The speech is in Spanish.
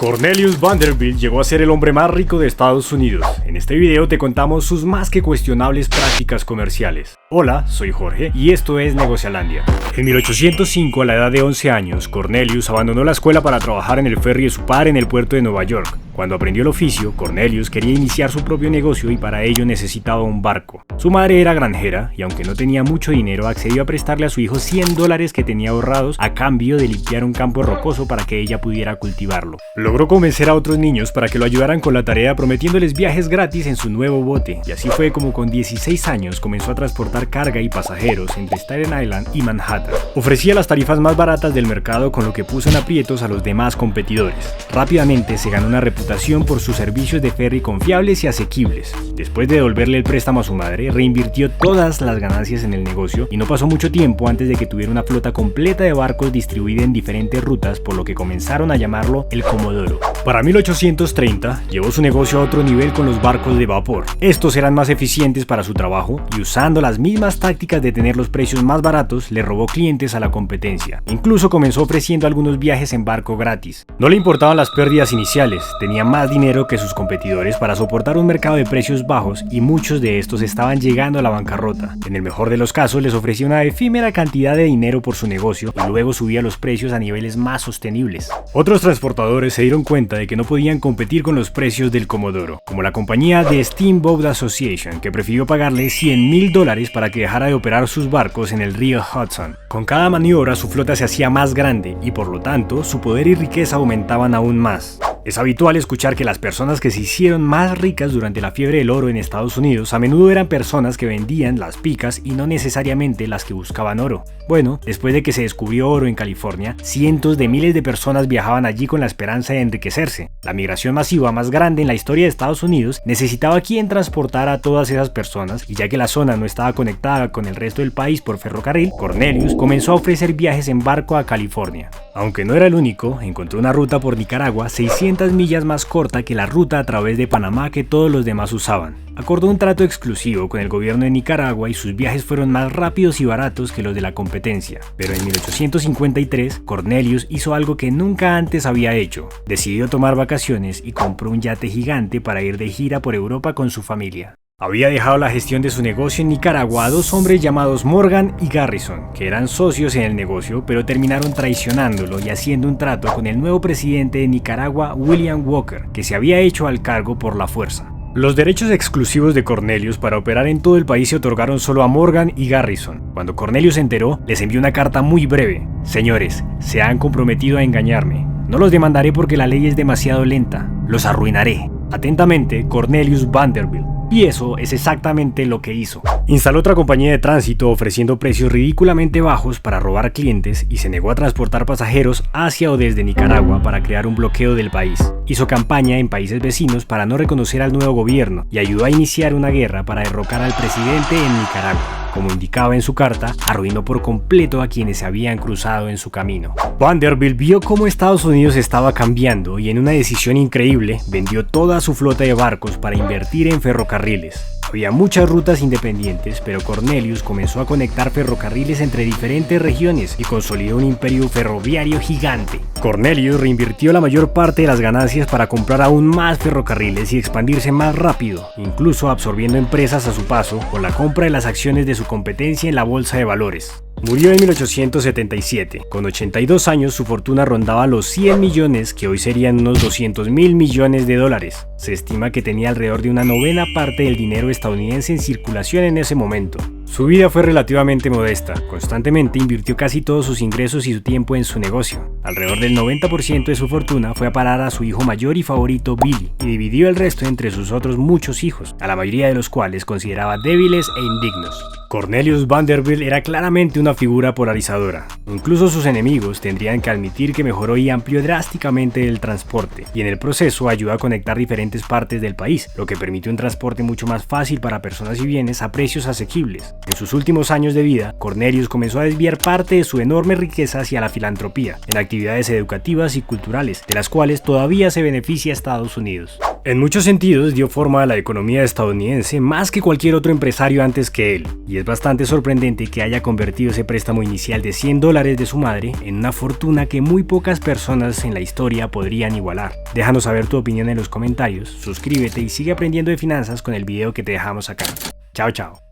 Cornelius Vanderbilt llegó a ser el hombre más rico de Estados Unidos. En este video te contamos sus más que cuestionables prácticas comerciales. Hola, soy Jorge y esto es Negocialandia. En 1805, a la edad de 11 años, Cornelius abandonó la escuela para trabajar en el ferry de su padre en el puerto de Nueva York. Cuando aprendió el oficio, Cornelius quería iniciar su propio negocio y para ello necesitaba un barco. Su madre era granjera y aunque no tenía mucho dinero, accedió a prestarle a su hijo $100 que tenía ahorrados a cambio de limpiar un campo rocoso para que ella pudiera cultivarlo. Logró convencer a otros niños para que lo ayudaran con la tarea prometiéndoles viajes gratis en su nuevo bote, y así fue como con 16 años comenzó a transportar carga y pasajeros entre Staten Island y Manhattan. Ofrecía las tarifas más baratas del mercado, con lo que puso en aprietos a los demás competidores. Rápidamente se ganó una reputación por sus servicios de ferry confiables y asequibles. Después de devolverle el préstamo a su madre, reinvirtió todas las ganancias en el negocio y no pasó mucho tiempo antes de que tuviera una flota completa de barcos distribuida en diferentes rutas, por lo que comenzaron a llamarlo el Comodoro. Para 1830, llevó su negocio a otro nivel con los barcos de vapor. Estos eran más eficientes para su trabajo y, usando las mismas tácticas de tener los precios más baratos, le robó clientes a la competencia. Incluso comenzó ofreciendo algunos viajes en barco gratis. No le importaban las pérdidas iniciales, tenía más dinero que sus competidores para soportar un mercado de precios bajos y muchos de estos estaban llegando a la bancarrota. En el mejor de los casos, les ofrecía una efímera cantidad de dinero por su negocio y luego subía los precios a niveles más sostenibles. Otros transportadores se dieron cuenta de que no podían competir con los precios del Comodoro, como la compañía de Steamboat Association, que prefirió pagarle $100,000 para que dejara de operar sus barcos en el río Hudson. Con cada maniobra su flota se hacía más grande y por lo tanto su poder y riqueza aumentaban aún más. Es habitual escuchar que las personas que se hicieron más ricas durante la fiebre del oro en Estados Unidos a menudo eran personas que vendían las picas y no necesariamente las que buscaban oro. Bueno, después de que se descubrió oro en California, cientos de miles de personas viajaban allí con la esperanza de enriquecerse. La migración masiva más grande en la historia de Estados Unidos necesitaba quien transportara a todas esas personas, y ya que la zona no estaba conectada con el resto del país por ferrocarril, Cornelius comenzó a ofrecer viajes en barco a California. Aunque no era el único, encontró una ruta por Nicaragua 600 millas más corta que la ruta a través de Panamá que todos los demás usaban. Acordó un trato exclusivo con el gobierno de Nicaragua y sus viajes fueron más rápidos y baratos que los de la competencia. Pero en 1853, Cornelius hizo algo que nunca antes había hecho. Decidió tomar vacaciones y compró un yate gigante para ir de gira por Europa con su familia. Había dejado la gestión de su negocio en Nicaragua a dos hombres llamados Morgan y Garrison, que eran socios en el negocio, pero terminaron traicionándolo y haciendo un trato con el nuevo presidente de Nicaragua, William Walker, que se había hecho al cargo por la fuerza. Los derechos exclusivos de Cornelius para operar en todo el país se otorgaron solo a Morgan y Garrison. Cuando Cornelius se enteró, les envió una carta muy breve. Señores, se han comprometido a engañarme. No los demandaré porque la ley es demasiado lenta. Los arruinaré. Atentamente, Cornelius Vanderbilt. Y eso es exactamente lo que hizo. Instaló otra compañía de tránsito ofreciendo precios ridículamente bajos para robar clientes y se negó a transportar pasajeros hacia o desde Nicaragua para crear un bloqueo del país. Hizo campaña en países vecinos para no reconocer al nuevo gobierno y ayudó a iniciar una guerra para derrocar al presidente en Nicaragua. Como indicaba en su carta, arruinó por completo a quienes se habían cruzado en su camino. Vanderbilt vio cómo Estados Unidos estaba cambiando y en una decisión increíble vendió toda su flota de barcos para invertir en ferrocarriles. Había muchas rutas independientes, pero Cornelius comenzó a conectar ferrocarriles entre diferentes regiones y consolidó un imperio ferroviario gigante. Cornelius reinvirtió la mayor parte de las ganancias para comprar aún más ferrocarriles y expandirse más rápido, incluso absorbiendo empresas a su paso con la compra de las acciones de su competencia en la bolsa de valores. Murió en 1877. Con 82 años su fortuna rondaba los 100 millones, que hoy serían unos $200,000 millones. Se estima que tenía alrededor de una novena parte del dinero estadounidense en circulación en ese momento. Su vida fue relativamente modesta. Constantemente invirtió casi todos sus ingresos y su tiempo en su negocio. Alrededor del 90% de su fortuna fue a parar a su hijo mayor y favorito Billy, y dividió el resto entre sus otros muchos hijos, a la mayoría de los cuales consideraba débiles e indignos. Cornelius Vanderbilt era claramente una figura polarizadora. Incluso sus enemigos tendrían que admitir que mejoró y amplió drásticamente el transporte, y en el proceso ayudó a conectar diferentes partes del país, lo que permitió un transporte mucho más fácil para personas y bienes a precios asequibles. En sus últimos años de vida, Cornelius comenzó a desviar parte de su enorme riqueza hacia la filantropía, en actividades educativas y culturales, de las cuales todavía se beneficia Estados Unidos. En muchos sentidos dio forma a la economía estadounidense más que cualquier otro empresario antes que él, y es bastante sorprendente que haya convertido ese préstamo inicial de $100 de su madre en una fortuna que muy pocas personas en la historia podrían igualar. Déjanos saber tu opinión en los comentarios, suscríbete y sigue aprendiendo de finanzas con el video que te dejamos acá. Chao, chao.